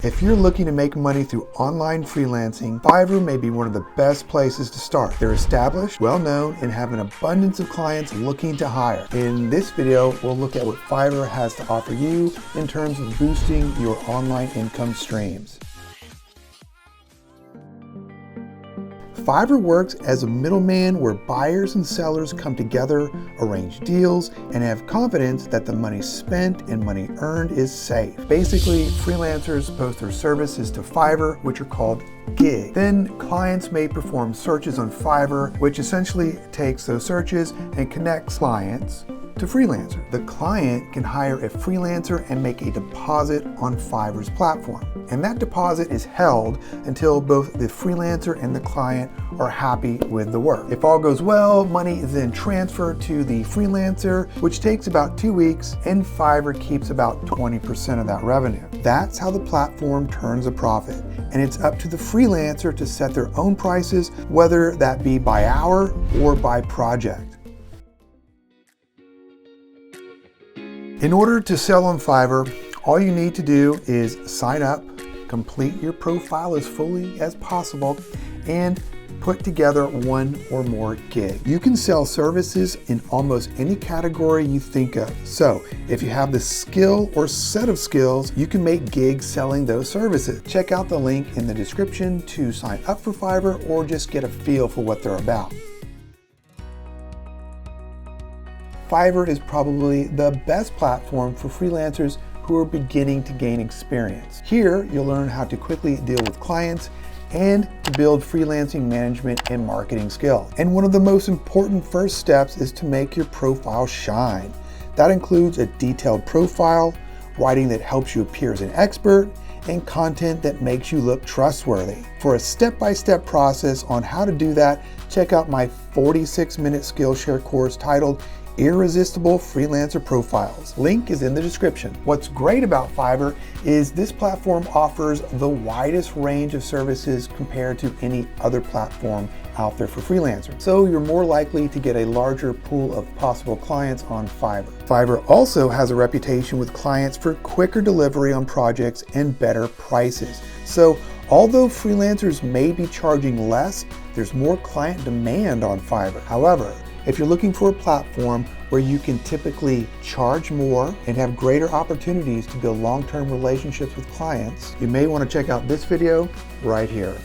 If you're looking to make money through online freelancing, Fiverr may be one of the best places to start. They're established, well-known, and have an abundance of clients looking to hire. In this video, we'll look at what Fiverr has to offer you in terms of boosting your online income streams. Fiverr works as a middleman where buyers and sellers come together, arrange deals, and have confidence that the money spent and money earned is safe. Basically, freelancers post their services to Fiverr, which are called gigs. Then clients may perform searches on Fiverr, which essentially takes those searches and connects clients to freelancers. The client can hire a freelancer and make a deposit on Fiverr's platform. And that deposit is held until both the freelancer and the client are happy with the work. If all goes well, money is then transferred to the freelancer, which takes about 2 weeks, and Fiverr keeps about 20% of that revenue. That's how the platform turns a profit. And it's up to the freelancer to set their own prices, whether that be by hour or by project. In order to sell on Fiverr, all you need to do is sign up, complete your profile as fully as possible, and put together one or more gigs. You can sell services in almost any category you think of. So if you have the skill or set of skills, you can make gigs selling those services. Check out the link in the description to sign up for Fiverr or just get a feel for what they're about. Fiverr is probably the best platform for freelancers who are beginning to gain experience. Here, you'll learn how to quickly deal with clients and to build freelancing management and marketing skills. And one of the most important first steps is to make your profile shine. That includes a detailed profile, writing that helps you appear as an expert, and content that makes you look trustworthy. For a step-by-step process on how to do that, check out my 46-minute Skillshare course titled Irresistible Freelancer Profiles. Link is in the description. What's great about Fiverr is this platform offers the widest range of services compared to any other platform out there for freelancers. So you're more likely to get a larger pool of possible clients on Fiverr. Fiverr also has a reputation with clients for quicker delivery on projects and better prices. So although freelancers may be charging less, there's more client demand on Fiverr. However, if you're looking for a platform where you can typically charge more and have greater opportunities to build long-term relationships with clients, you may want to check out this video right here.